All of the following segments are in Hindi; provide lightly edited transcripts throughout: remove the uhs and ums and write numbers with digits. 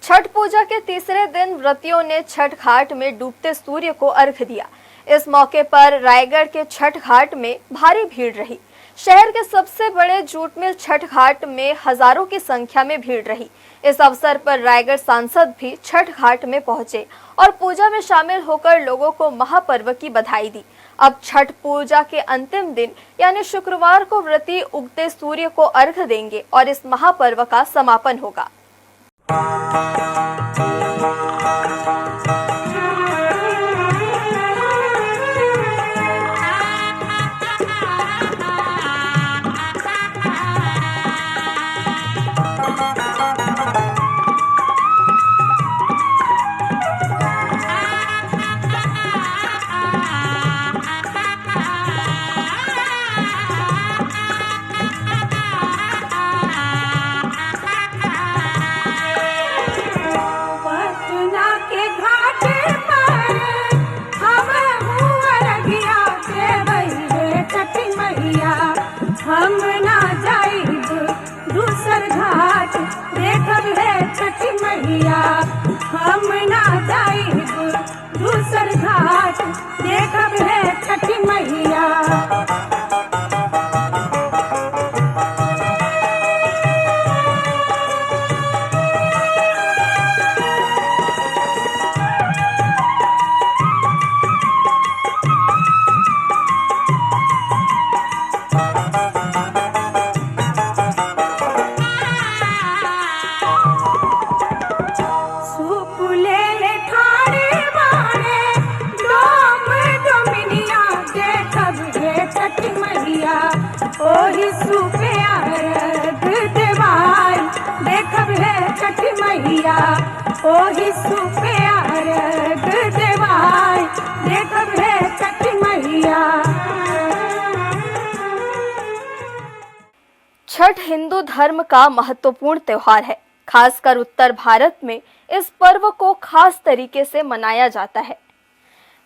छठ पूजा के तीसरे दिन व्रतियों ने छठ घाट में डूबते सूर्य को अर्घ्य दिया। इस मौके पर रायगढ़ के छठ घाट में भारी भीड़ रही। शहर के सबसे बड़े जूट मिल छठ घाट में हजारों की संख्या में भीड़ रही। इस अवसर पर रायगढ़ सांसद भी छठ घाट में पहुंचे और पूजा में शामिल होकर लोगों को महापर्व की बधाई दी। अब छठ पूजा के अंतिम दिन यानी शुक्रवार को व्रती उगते सूर्य को अर्घ्य देंगे और इस महापर्व का समापन होगा। हम ना जाइब दूसर घाट देखब है छठी मैया। हम ना जाइब दूसर घाट देखब है छठी मैया। ओही सुपे अर्घ देवाय देखब है छठी मैया। ओही सुपे अर्घ देवाय देखब है छठी मैया। छठ हिंदू धर्म का महत्वपूर्ण त्योहार है। खासकर उत्तर भारत में इस पर्व को खास तरीके से मनाया जाता है।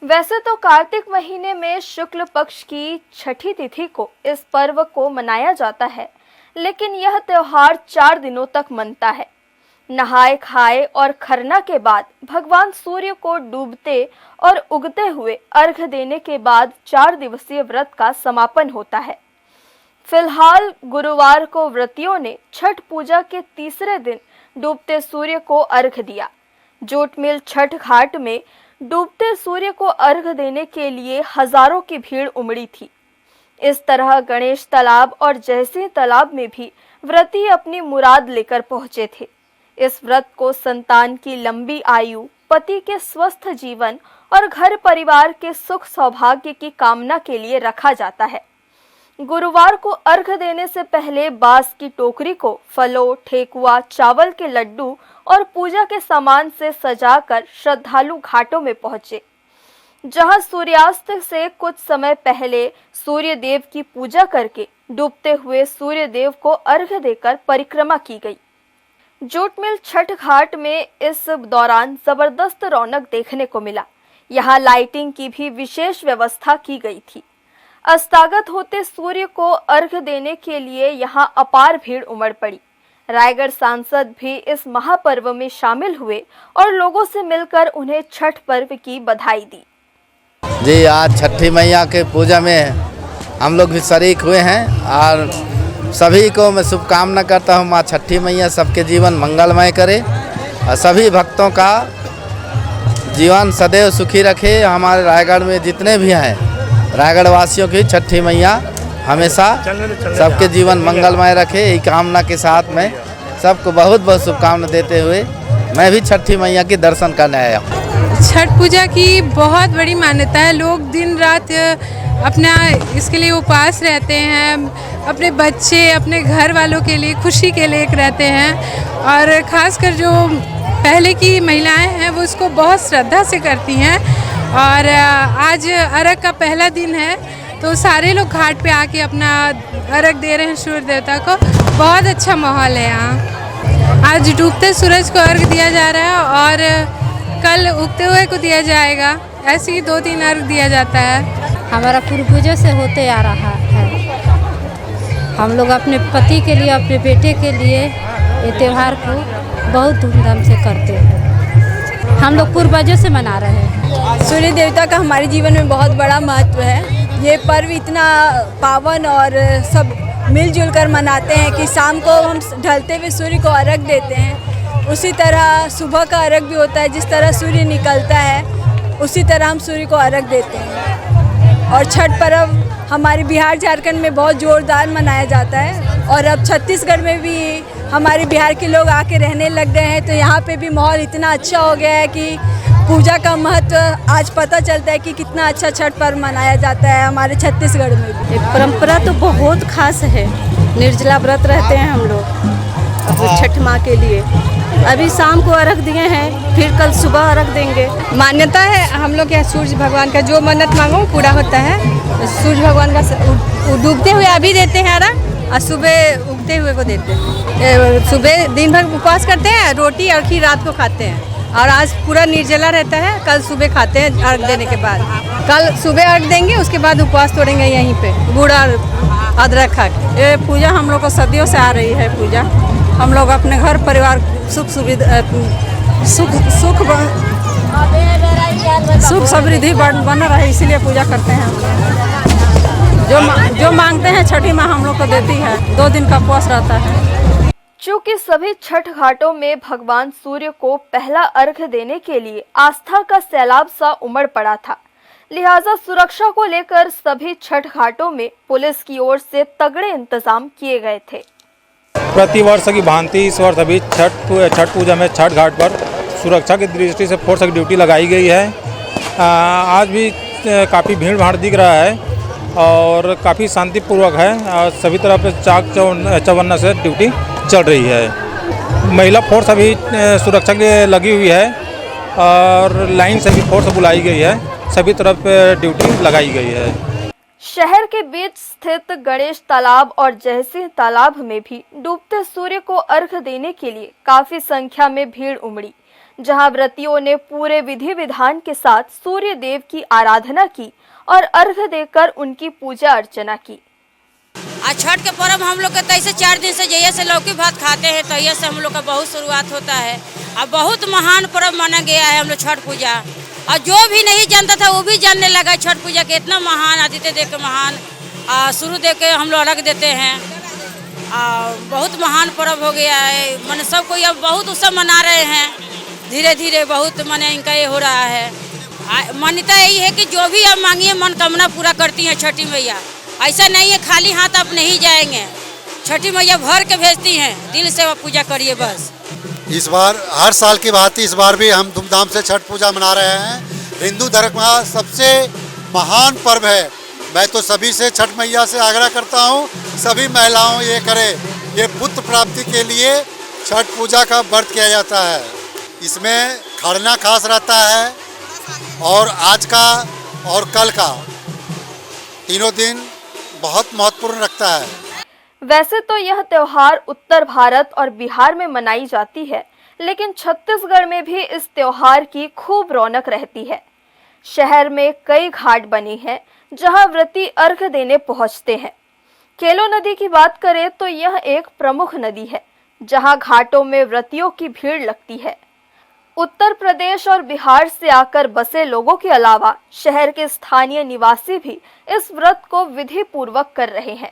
वैसे तो कार्तिक महीने में शुक्ल पक्ष की छठी तिथि को इस पर्व को मनाया जाता है, लेकिन यह त्योहार 4 दिनों तक मनता है। नहाए खाए और खरना के बाद भगवान सूर्य को डूबते और उगते हुए अर्घ्य देने के बाद 4 दिवसीय व्रत का समापन होता है। फिलहाल गुरुवार को व्रतियों ने छठ पूजा के तीसरे दिन डूबते सूर्य को अर्घ्य दिया। जूट मिल छठ घाट में डूबते सूर्य को अर्घ्य देने के लिए हजारों की भीड़ उमड़ी थी। इस तरह गणेश तालाब और जयसिंह तालाब में भी व्रती अपनी मुराद लेकर पहुंचे थे। इस व्रत को संतान की लंबी आयु, पति के स्वस्थ जीवन और घर परिवार के सुख सौभाग्य की कामना के लिए रखा जाता है। गुरुवार को अर्घ्य देने से पहले बांस की टोकरी को फलों, ठेकुआ, चावल के लड्डू और पूजा के सामान से सजाकर श्रद्धालु घाटों में पहुंचे, जहां सूर्यास्त से कुछ समय पहले सूर्य देव की पूजा करके डूबते हुए सूर्य देव को अर्घ्य देकर परिक्रमा की गई। जूट मिल छठ घाट में इस दौरान जबरदस्त रौनक देखने को मिला। यहां लाइटिंग की भी विशेष व्यवस्था की गई थी। अस्तागत होते सूर्य को अर्घ्य देने के लिए यहां अपार भीड़ उमड़ पड़ी। रायगढ़ सांसद भी इस महापर्व में शामिल हुए और लोगों से मिलकर उन्हें छठ पर्व की बधाई दी। जी, आज छठी मैया के पूजा में हम लोग भी शरीक हुए हैं और सभी को मैं शुभकामना करता हूँ। माँ छठी मैया सबके जीवन मंगलमय करे और सभी भक्तों का जीवन सदैव सुखी रखे। हमारे रायगढ़ में जितने भी हैं रायगढ़ वासियों की छठी मैया हमेशा सबके जीवन मंगलमय रखे, यही कामना के साथ में सबको बहुत बहुत शुभकामना देते हुए मैं भी छठी मैया के दर्शन करने आया हूँ। छठ पूजा की बहुत बड़ी मान्यता है। लोग दिन रात अपना इसके लिए उपवास रहते हैं, अपने बच्चे, अपने घर वालों के लिए, खुशी के लिए रहते हैं। और ख़ासकर जो पहले की महिलाएं हैं वो इसको बहुत श्रद्धा से करती हैं। और आज अर्घ का पहला दिन है तो सारे लोग घाट पे आके अपना अर्घ दे रहे हैं सूर्य देवता को। बहुत अच्छा माहौल है यहाँ। आज डूबते सूरज को अर्घ दिया जा रहा है और कल उगते हुए को दिया जाएगा। ऐसे ही 2-3 अर्घ दिया जाता है। हमारा पूर्वजों से होते आ रहा है। हम लोग अपने पति के लिए, अपने बेटे के लिए ये त्यौहार को बहुत धूमधाम से करते हैं। हम लोग पूर्वजों से मना रहे हैं। सूर्य देवता का हमारे जीवन में बहुत बड़ा महत्व है। ये पर्व इतना पावन और सब मिलजुल कर मनाते हैं कि शाम को हम ढलते हुए सूर्य को अर्घ देते हैं। उसी तरह सुबह का अर्घ भी होता है, जिस तरह सूर्य निकलता है उसी तरह हम सूर्य को अर्घ देते हैं। और छठ पर्व हमारे बिहार झारखंड में बहुत ज़ोरदार मनाया जाता है और अब छत्तीसगढ़ में भी हमारे बिहार के लोग आके रहने लग गए हैं, तो यहाँ पे भी माहौल इतना अच्छा हो गया है कि पूजा का महत्व आज पता चलता है कि कितना अच्छा छठ पर्व मनाया जाता है हमारे छत्तीसगढ़ में भी। परंपरा तो बहुत खास है। निर्जला व्रत रहते हैं हम लोग छठ माँ के लिए। अभी शाम को अर्घ दिए हैं, फिर कल सुबह अर्घ देंगे। मान्यता है हम लोग यहाँ सूर्य भगवान का जो मन्नत मांगो पूरा होता है। सूर्य भगवान का डूबते हुए अभी देते हैं अर्घ और सुबह उगते हुए को देते हैं। सुबह दिन भर उपवास करते हैं, रोटी और खीर रात को खाते हैं और आज पूरा निर्जला रहता है। कल सुबह खाते हैं अर्घ देने के बाद। कल सुबह अर्घ देंगे, उसके बाद उपवास तोड़ेंगे यहीं पे गुड़ और अदरक खा के। ये पूजा हम लोग को सदियों से आ रही है पूजा। हम लोग अपने घर परिवार सुख सुविधा सुख समृद्धि बना रहे, इसीलिए पूजा करते हैं हम लोग। जो मांगते हैं छठी माँ हम लोग को देती है। 2 दिन का उपवास रहता है। चूँकि सभी छठ घाटों में भगवान सूर्य को पहला अर्घ्य देने के लिए आस्था का सैलाब सा उमड़ पड़ा था, लिहाजा सुरक्षा को लेकर सभी छठ घाटों में पुलिस की ओर से तगड़े इंतजाम किए गए थे। प्रतिवर्ष की भांति इस वर्ष अभी छठ पूजा में छठ घाट पर सुरक्षा की दृष्टि से फोर्स की ड्यूटी लगाई गई है। आज भी काफ़ी भीड़ भाड़ दिख रहा है और काफ़ी शांतिपूर्वक है और सभी तरह पे चाक चौवन्ना से ड्यूटी चल रही है। महिला फोर्स अभी सुरक्षा के लगी हुई है और लाइन से भी फोर्स बुलाई गई है। सभी तरफ पे ड्यूटी लगाई गई है। शहर के बीच स्थित गणेश तालाब और जयसिंह तालाब में भी डूबते सूर्य को अर्घ देने के लिए काफी संख्या में भीड़ उमड़ी, जहां व्रतियों ने पूरे विधि विधान के साथ सूर्य देव की आराधना की और अर्घ देकर उनकी पूजा अर्चना की। आज छठ के पर्व हम लोग का तैसे 4 दिन से जैसे से लौकी भात खाते हैं तैसे से हम लोग का बहुत शुरुआत होता है। अब बहुत महान पर्व माना गया है हम लोग छठ पूजा, और जो भी नहीं जानता था वो भी जानने लगा छठ पूजा के इतना महान, आदित्य देव के महान शुरू देव के हम लोग अर्घ देते हैं। बहुत महान पर्व हो गया है। मैंने सब कोई अब बहुत उत्सव मना रहे हैं। धीरे धीरे बहुत मैंने इनका ये हो रहा है। मान्यता यही है कि जो भी आप मांगिए मनोकामना पूरा करती हैं छठी मैया। ऐसा नहीं है खाली हाथ आप नहीं जाएंगे, छठी मैया भर के भेजती हैं। दिल से आप पूजा करिए बस। इस बार हर साल की भांति इस बार भी हम धूमधाम से छठ पूजा मना रहे हैं। हिंदू धर्म का सबसे महान पर्व है। मैं तो सभी से छठ मैया से आग्रह करता हूँ सभी महिलाओं ये करें। ये पुत्र प्राप्ति के लिए छठ पूजा का व्रत किया जाता है। इसमें खरना खास रहता है और आज का और कल का तीनों दिन बहुत महत्वपूर्ण रखता है। वैसे तो यह त्योहार उत्तर भारत और बिहार में मनाई जाती है, लेकिन छत्तीसगढ़ में भी इस त्योहार की खूब रौनक रहती है। शहर में कई घाट बने हैं जहां व्रती अर्घ देने पहुंचते हैं। केलो नदी की बात करें तो यह एक प्रमुख नदी है जहां घाटों में व्रतियों की भीड़ लगती है। उत्तर प्रदेश और बिहार से आकर बसे लोगों के अलावा शहर के स्थानीय निवासी भी इस व्रत को विधि पूर्वक कर रहे हैं।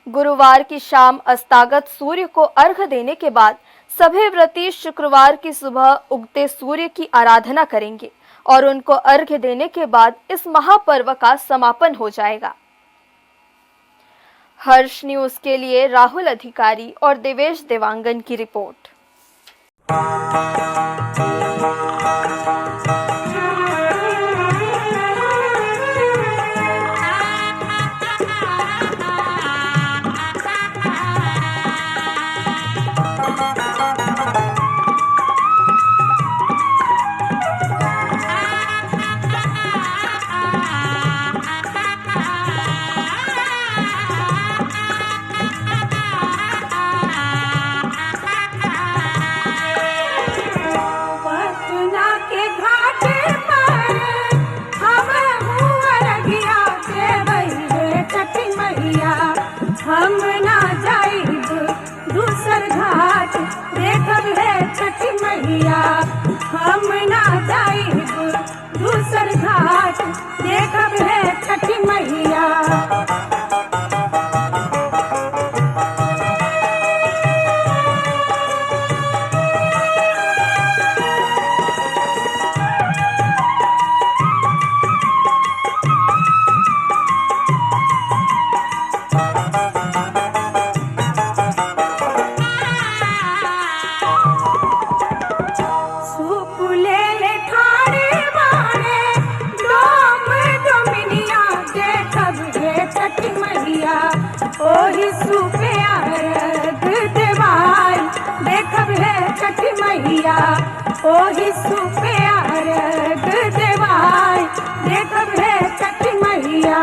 गुरुवार की शाम अस्तागत सूर्य को अर्घ देने के बाद सभी व्रती शुक्रवार की सुबह उगते सूर्य की आराधना करेंगे और उनको अर्घ देने के बाद इस महापर्व का समापन हो जाएगा। हर्ष न्यूज के लिए राहुल अधिकारी और देवेश देवांगन की रिपोर्ट। मैया हम ना जाई दूसर घाट देखब है छठी मैया। ओही सुपे अर्घ देवाई देखब है छठी मैया ओही सुपे अर्घ देवाई देखब है छठी मैया।